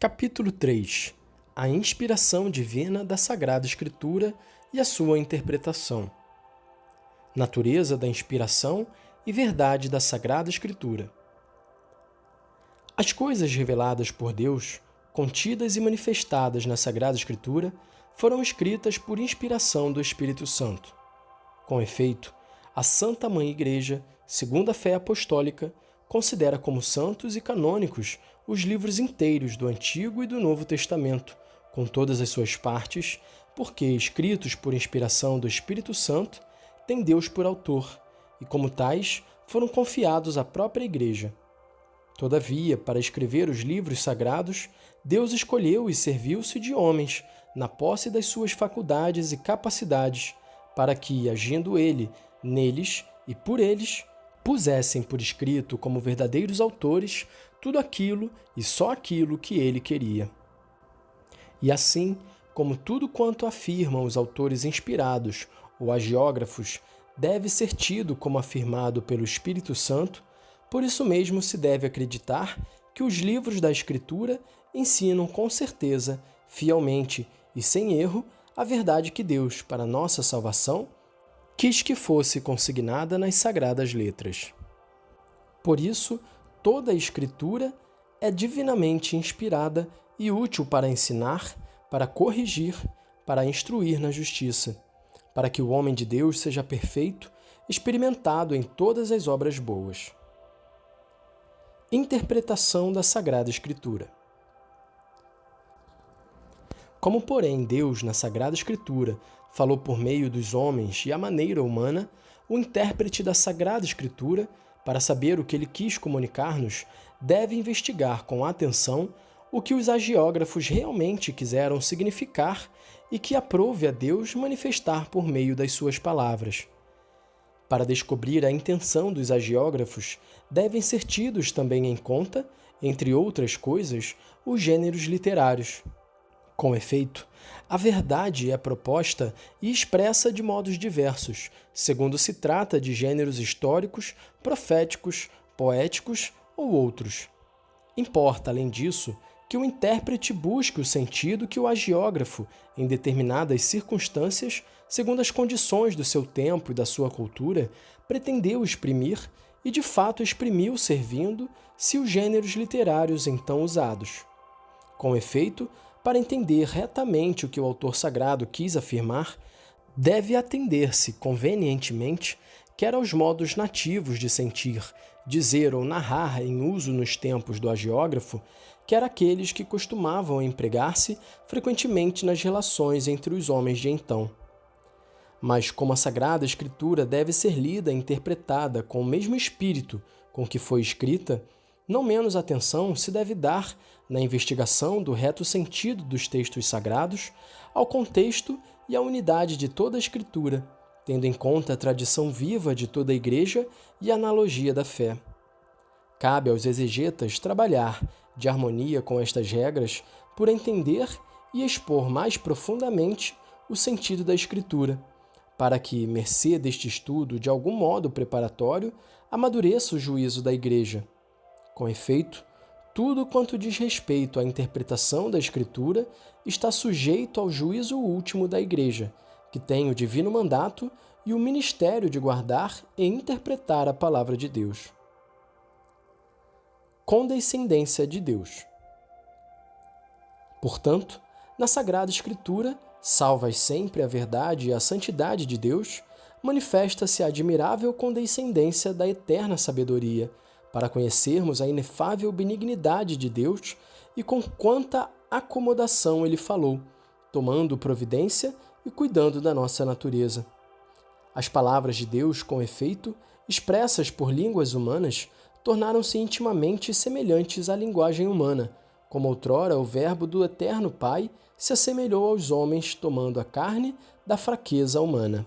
Capítulo 3. A inspiração divina da Sagrada Escritura e a sua interpretação. Natureza da inspiração e verdade da Sagrada Escritura. As coisas reveladas por Deus, contidas e manifestadas na Sagrada Escritura, foram escritas por inspiração do Espírito Santo. Com efeito, a Santa Mãe Igreja, segundo a fé apostólica, considera como santos e canônicos os livros inteiros do Antigo e do Novo Testamento, com todas as suas partes, porque, escritos por inspiração do Espírito Santo, têm Deus por autor, e como tais, foram confiados à própria Igreja. Todavia, para escrever os livros sagrados, Deus escolheu e serviu-se de homens, na posse das suas faculdades e capacidades, para que, agindo Ele, neles e por eles, pusessem por escrito como verdadeiros autores tudo aquilo e só aquilo que ele queria. E assim, como tudo quanto afirmam os autores inspirados ou agiógrafos deve ser tido como afirmado pelo Espírito Santo, por isso mesmo se deve acreditar que os livros da Escritura ensinam com certeza, fielmente e sem erro, a verdade que Deus, para nossa salvação, quis que fosse consignada nas Sagradas Letras. Por isso, toda a Escritura é divinamente inspirada e útil para ensinar, para corrigir, para instruir na justiça, para que o homem de Deus seja perfeito, experimentado em todas as obras boas. Interpretação da Sagrada Escritura. Como, porém, Deus, na Sagrada Escritura, falou por meio dos homens e à maneira humana, o intérprete da Sagrada Escritura, para saber o que ele quis comunicar-nos, deve investigar com atenção o que os agiógrafos realmente quiseram significar e que aprove a Deus manifestar por meio das suas palavras. Para descobrir a intenção dos agiógrafos, devem ser tidos também em conta, entre outras coisas, os gêneros literários. Com efeito, a verdade é proposta e expressa de modos diversos, segundo se trata de gêneros históricos, proféticos, poéticos ou outros. Importa, além disso, que o intérprete busque o sentido que o agiógrafo, em determinadas circunstâncias, segundo as condições do seu tempo e da sua cultura, pretendeu exprimir e de fato exprimiu servindo-se os gêneros literários então usados. Com efeito, para entender retamente o que o autor sagrado quis afirmar, deve atender-se convenientemente quer aos modos nativos de sentir, dizer ou narrar em uso nos tempos do agiógrafo, quer aqueles que costumavam empregar-se frequentemente nas relações entre os homens de então. Mas como a Sagrada Escritura deve ser lida e interpretada com o mesmo espírito com que foi escrita, não menos atenção se deve dar, na investigação do reto sentido dos textos sagrados, ao contexto e à unidade de toda a Escritura, tendo em conta a tradição viva de toda a Igreja e a analogia da fé. Cabe aos exegetas trabalhar, de harmonia com estas regras, por entender e expor mais profundamente o sentido da Escritura, para que, mercê deste estudo de algum modo preparatório, amadureça o juízo da Igreja. Com efeito, tudo quanto diz respeito à interpretação da Escritura está sujeito ao juízo último da Igreja, que tem o divino mandato e o ministério de guardar e interpretar a palavra de Deus. Condescendência de Deus. Portanto, na Sagrada Escritura, salvas sempre a verdade e a santidade de Deus, manifesta-se a admirável condescendência da eterna sabedoria, para conhecermos a inefável benignidade de Deus e com quanta acomodação Ele falou, tomando providência e cuidando da nossa natureza. As palavras de Deus, com efeito, expressas por línguas humanas, tornaram-se intimamente semelhantes à linguagem humana, como outrora o Verbo do Eterno Pai se assemelhou aos homens tomando a carne da fraqueza humana.